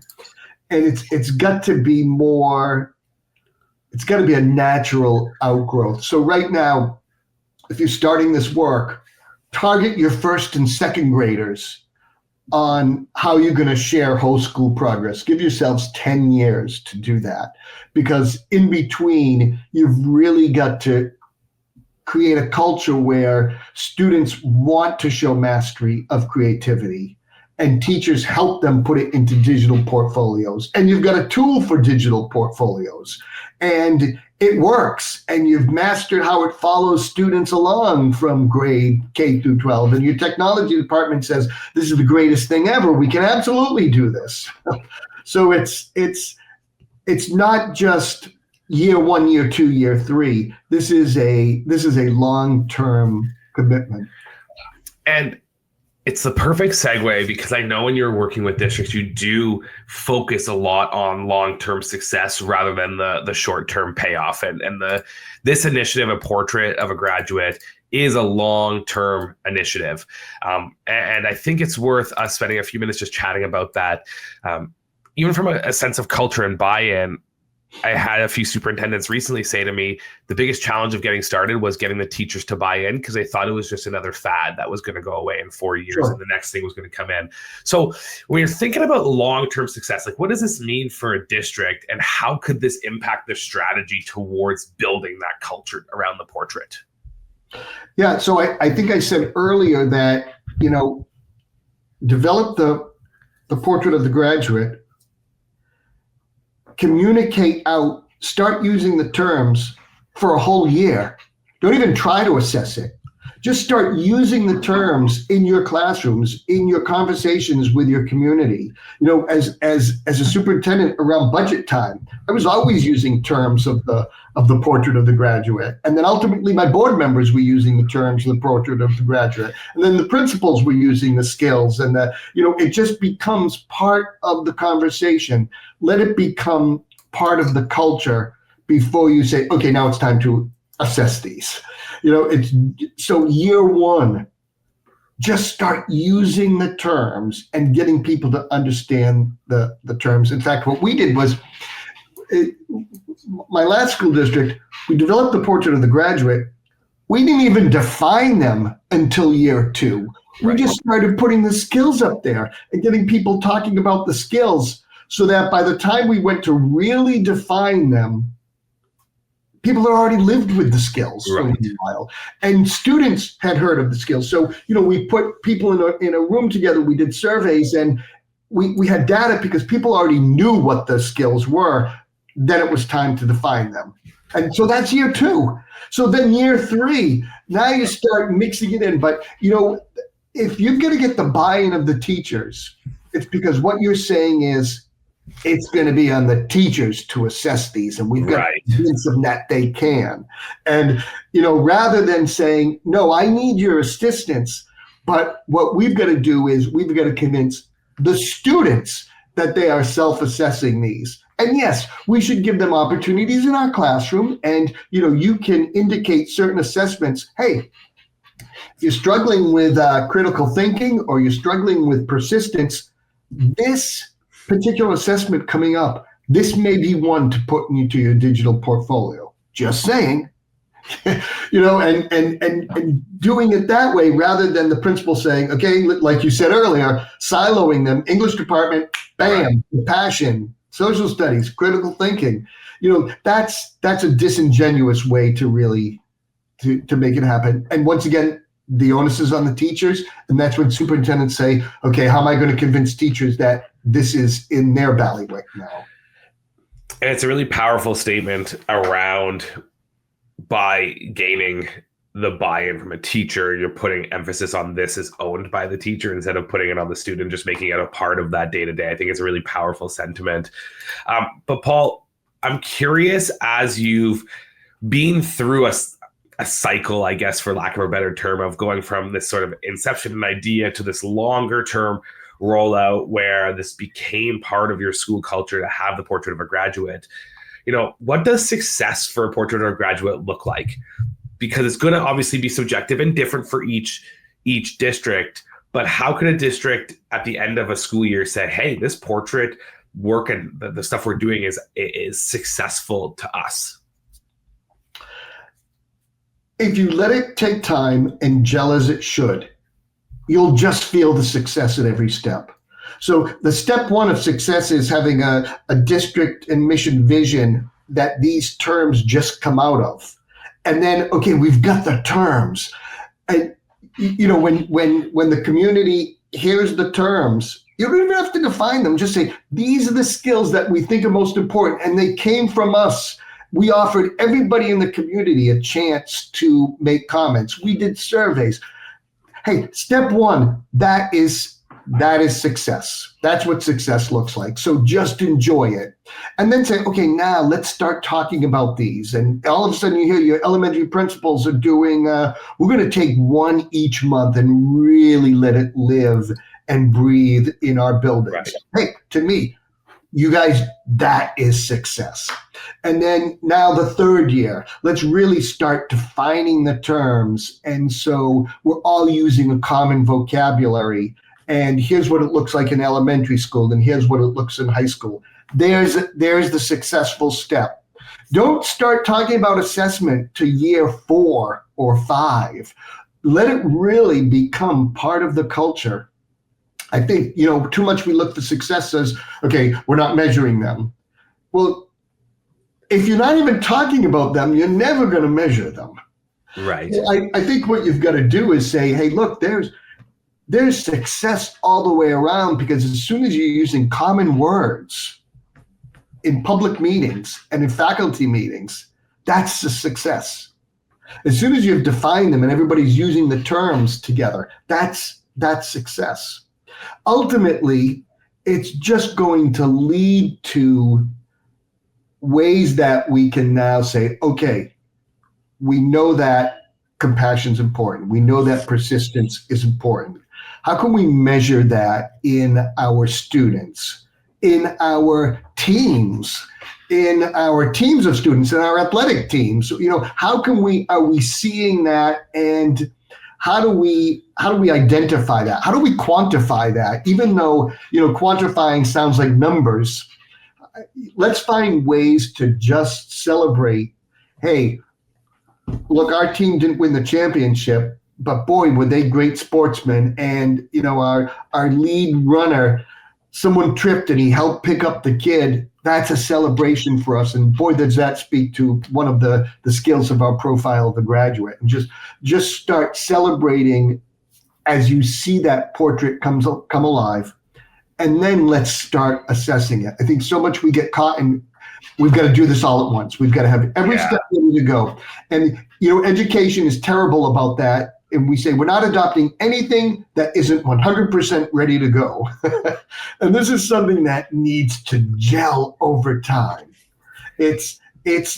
And it's got to be more, it's got to be a natural outgrowth. So right now, if you're starting this work, target your first and second graders on how you're going to share whole school progress. Give yourselves 10 years to do that, because in between, you've really got to create a culture where students want to show mastery of creativity and teachers help them put it into digital portfolios. And you've got a tool for digital portfolios and it works. And you've mastered how it follows students along from grade K through 12. And your technology department says, this is the greatest thing ever. We can absolutely do this. So it's not just year 1, year 2, year 3. This is a long-term commitment.
And it's the perfect segue, because I know when you're working with districts, you do focus a lot on long-term success rather than the short-term payoff. And this initiative, A Portrait of a Graduate, is a long-term initiative. And I think it's worth us spending a few minutes just chatting about that. Even from a sense of culture and buy-in, I had a few superintendents recently say to me, the biggest challenge of getting started was getting the teachers to buy in, because they thought it was just another fad that was going to go away in 4 years. Sure. And the next thing was going to come in. So when you're thinking about long-term success, like what does this mean for a district, and how could this impact their strategy towards building that culture around the portrait?
Yeah, so I think I said earlier that, develop the portrait of the graduate, communicate out, start using the terms for a whole year. Don't even try to assess it. Just start using the terms in your classrooms, in your conversations with your community. As a superintendent around budget time, I was always using terms of the portrait of the graduate. And then ultimately my board members were using the terms of the portrait of the graduate. And then the principals were using the skills, and it just becomes part of the conversation. Let it become part of the culture before you say, okay, now it's time to assess these. So year 1, just start using the terms and getting people to understand the terms. In fact, what we did was, my last school district, we developed the portrait of the graduate. We didn't even define them until year 2. We just started putting the skills up there and getting people talking about the skills, so that by the time we went to really define them, people had already lived with the skills for a while, and students had heard of the skills. So, we put people in a room together, we did surveys, and we had data because people already knew what the skills were. Then it was time to define them. And so that's year 2. So then year 3, now you start mixing it in. But, if you're going to get the buy-in of the teachers, it's because what you're saying is, it's going to be on the teachers to assess these, and we've got to convince them that they can. And, rather than saying, no, I need your assistance, but what we've got to do is we've got to convince the students that they are self-assessing these. And yes, we should give them opportunities in our classroom, and, you can indicate certain assessments. Hey, if you're struggling with critical thinking, or you're struggling with persistence, this particular assessment coming up, this may be one to put into your digital portfolio. Just saying, and doing it that way, rather than the principal saying, okay, like you said earlier, siloing them, English department, bam, passion, social studies, critical thinking. That's a disingenuous way to really to make it happen. And once again, the onus is on the teachers, and that's when superintendents say, okay, how am I going to convince teachers that this is in their bailiwick now?
And it's a really powerful statement around by gaining the buy-in from a teacher, you're putting emphasis on this is owned by the teacher instead of putting it on the student, just making it a part of that day-to-day. I think it's a really powerful sentiment. But Paul, I'm curious, as you've been through a cycle, I guess, for lack of a better term, of going from this sort of inception and idea to this longer term rollout where this became part of your school culture to have the portrait of a graduate. What does success for a portrait of a graduate look like? Because it's going to obviously be subjective and different for each district. But how can a district at the end of a school year say, hey, this portrait work and the stuff we're doing is successful to us?
If you let it take time and gel as it should, you'll just feel the success at every step. So the step one of success is having a district and mission vision that these terms just come out of. And then, okay, we've got the terms. And when the community hears the terms, you don't even have to define them. Just say, these are the skills that we think are most important, and they came from us. We offered everybody in the community a chance to make comments. We did surveys. Hey, step one, that is success. That's what success looks like. So just enjoy it. And then say, okay, now let's start talking about these. And all of a sudden you hear your elementary principals are doing, we're going to take one each month and really let it live and breathe in our buildings. Right. Hey, to me, you guys, that is success. And then now the third year, let's really start defining the terms. And so we're all using a common vocabulary. And here's what it looks like in elementary school, and here's what it looks in high school. There's the successful step. Don't start talking about assessment to year 4 or 5. Let it really become part of the culture. I think, too much we look for success as, okay, we're not measuring them. Well, if you're not even talking about them, you're never going to measure them.
Right.
I think what you've got to do is say, hey, look, there's success all the way around, because as soon as you're using common words in public meetings and in faculty meetings, that's a success. As soon as you've defined them and everybody's using the terms together, that's success. Ultimately, it's just going to lead to ways that we can now say, okay, we know that compassion is important. We know that persistence is important. How can we measure that in our students, in our teams, of students, in our athletic teams? Are we seeing that, and how do we identify that? How do we quantify that? Even though, quantifying sounds like numbers, let's find ways to just celebrate, hey, look, our team didn't win the championship, but boy, were they great sportsmen. And, our lead runner, someone tripped and he helped pick up the kid. That's a celebration for us. And boy, does that speak to one of the skills of our profile of the graduate. And just start celebrating as you see that portrait come alive. And then let's start assessing it. I think so much we get caught in, we've got to do this all at once. We've got to have every step ready to go. And, education is terrible about that. And we say we're not adopting anything that isn't 100% ready to go. And this is something that needs to gel over time. It's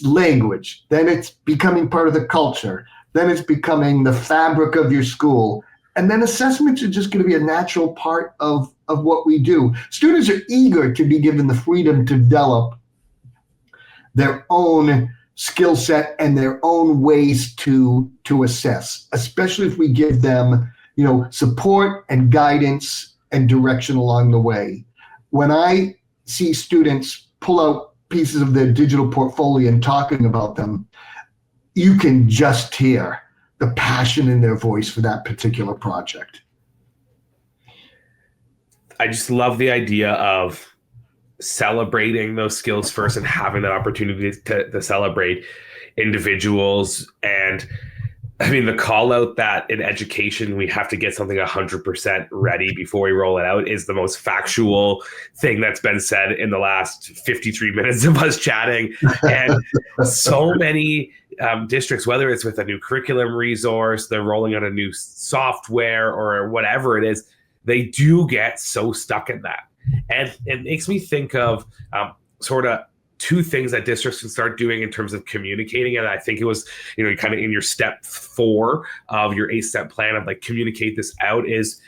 language. Then it's becoming part of the culture. Then it's becoming the fabric of your school. And then assessments are just going to be a natural part of what we do. Students are eager to be given the freedom to develop their own skill set and their own ways to assess, especially if we give them, support and guidance and direction along the way. When I see students pull out pieces of their digital portfolio and talking about them, you can just hear the passion in their voice for that particular project.
I just love the idea of celebrating those skills first and having that opportunity to celebrate individuals. And I mean, the call out that in education, we have to get something 100% ready before we roll it out is the most factual thing that's been said in the last 53 minutes of us chatting. And so many districts, whether it's with a new curriculum resource, they're rolling out a new software or whatever it is, they do get so stuck in that. And it makes me think of sort of two things that districts can start doing in terms of communicating. And I think it was, kind of in your step 4 of your 8-step plan of like communicate this out is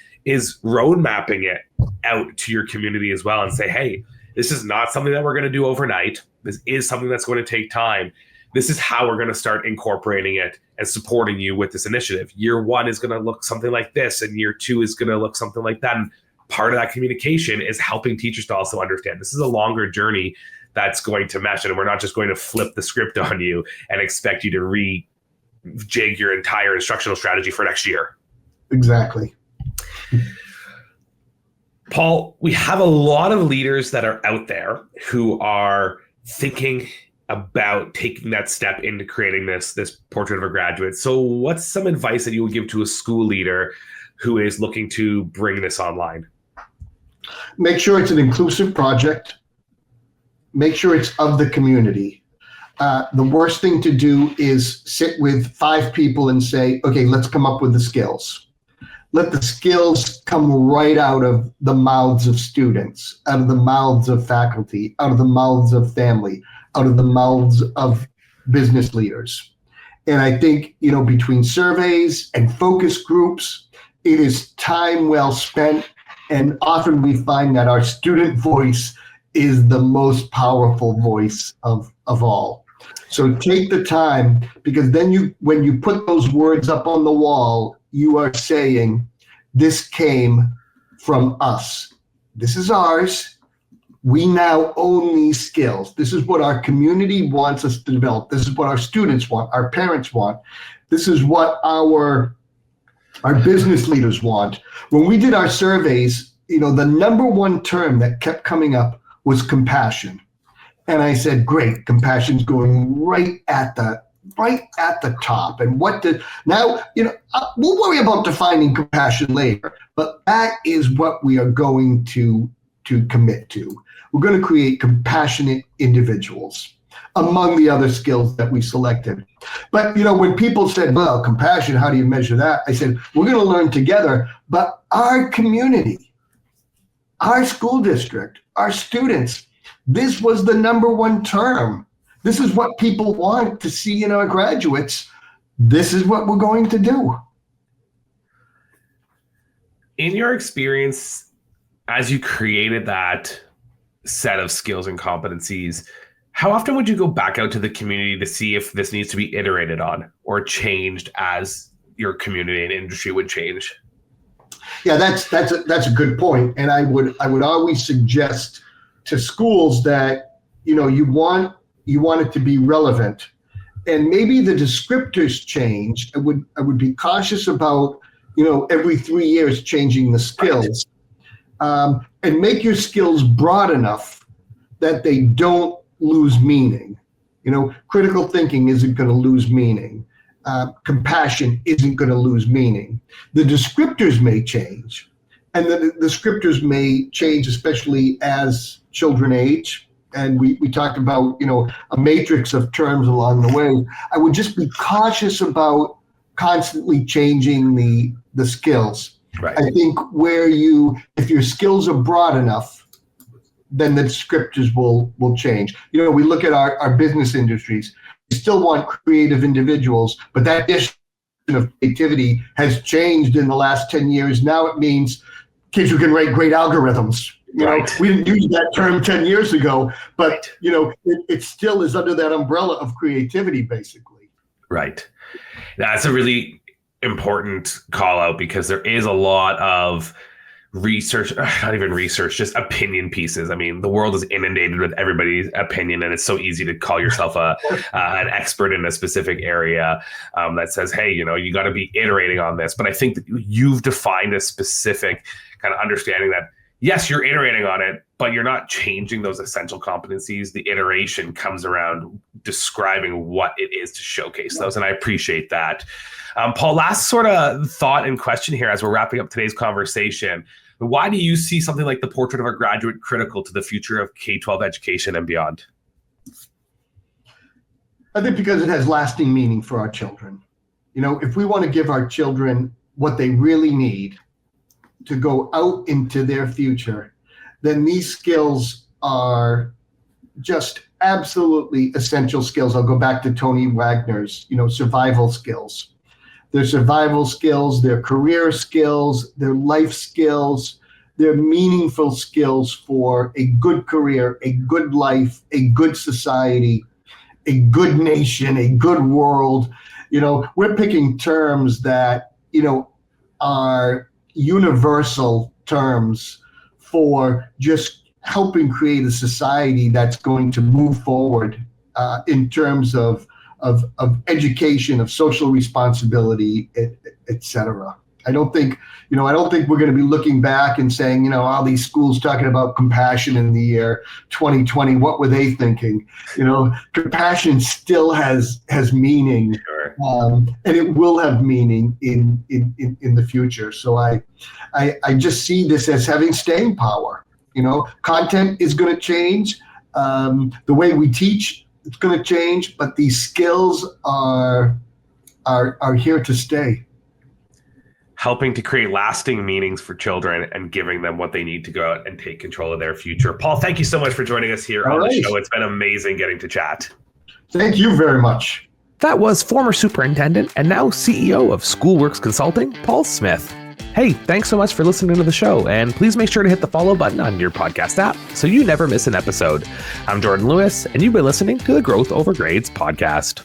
road mapping it out to your community as well and say, hey, this is not something that we're going to do overnight. This is something that's going to take time. This is how we're going to start incorporating it and supporting you with this initiative. Year 1 is going to look something like this, and year 2 is going to look something like that. And part of that communication is helping teachers to also understand this is a longer journey that's going to mesh, and we're not just going to flip the script on you and expect you to rejig your entire instructional strategy for next year.
Exactly.
Paul, we have a lot of leaders that are out there who are thinking about taking that step into creating this portrait of a graduate. So what's some advice that you would give to a school leader who is looking to bring this online?
Make sure it's an inclusive project. Make sure it's of the community. The worst thing to do is sit with 5 people and say, okay, let's come up with the skills. Let the skills come right out of the mouths of students, out of the mouths of faculty, out of the mouths of family, out of the mouths of business leaders. And I think, between surveys and focus groups, it is time well spent. And often we find that our student voice is the most powerful voice of all. So take the time, because then when you put those words up on the wall, you are saying, this came from us. This is ours. We now own these skills. This is what our community wants us to develop. This is what our students want, our parents want. This is what our business leaders want. When we did our surveys, the number 1 term that kept coming up was compassion. And I said, great, compassion's going right at the top. And now, we'll worry about defining compassion later, but that is what we are going to commit to. We're going to create compassionate individuals among the other skills that we selected. But, when people said, well, compassion, how do you measure that? I said, we're going to learn together, but our community, our school district, our students, this was the number 1 term. This is what people want to see in our graduates. This is what we're going to do.
In your experience, as you created that set of skills and competencies, how often would you go back out to the community to see if this needs to be iterated on or changed as your community and industry would change?
Yeah, that's a good point. And I would always suggest to schools that, you want it to be relevant. And maybe the descriptors change. I would be cautious about, every 3 years changing the skills. And make your skills broad enough that they don't lose meaning. Critical thinking isn't going to lose meaning. Compassion isn't going to lose meaning. The descriptors may change, and the descriptors may change, especially as children age. And we talked about, a matrix of terms along the way. I would just be cautious about constantly changing the skills.
Right.
I think if your skills are broad enough, then the descriptors will change. We look at our business industries. We still want creative individuals, but that definition of creativity has changed in the last 10 years. Now it means kids who can write great algorithms.
Right.
We didn't use that term 10 years ago, but it still is under that umbrella of creativity, basically.
Right. That's a really important call out, because there is a lot of research, not even research, just opinion pieces. I mean, the world is inundated with everybody's opinion, and it's so easy to call yourself an expert in a specific area that says, hey, you got to be iterating on this. But I think that you've defined a specific kind of understanding that, yes, you're iterating on it, but you're not changing those essential competencies. The iteration comes around describing what it is to showcase those. And I appreciate that. Paul, last sort of thought and question here as we're wrapping up today's conversation. Why do you see something like the portrait of a graduate critical to the future of K-12 education and beyond?
I think because it has lasting meaning for our children. If we want to give our children what they really need to go out into their future, then these skills are just absolutely essential skills. I'll go back to Tony Wagner's, survival skills. Their survival skills, their career skills, their life skills, their meaningful skills for a good career, a good life, a good society, a good nation, a good world. We're picking terms that, are universal terms for just helping create a society that's going to move forward in terms of education, of social responsibility, et cetera. I don't think we're going to be looking back and saying, all these schools talking about compassion in the year 2020, what were they thinking? Compassion still has meaning,
Sure.
And it will have meaning in the future. So I just see this as having staying power. Content is going to change. The way we teach, it's going to change, but these skills are here to stay.
Helping to create lasting meanings for children and giving them what they need to go out and take control of their future. Paul, thank you so much for joining us here on the show. It's been amazing getting to chat.
Thank you very much.
That was former superintendent and now CEO of SchoolWorks Consulting, Paul Smith. Hey, thanks so much for listening to the show, and please make sure to hit the follow button on your podcast app so you never miss an episode. I'm Jordan Lewis, and you've been listening to the Growth Over Grades podcast.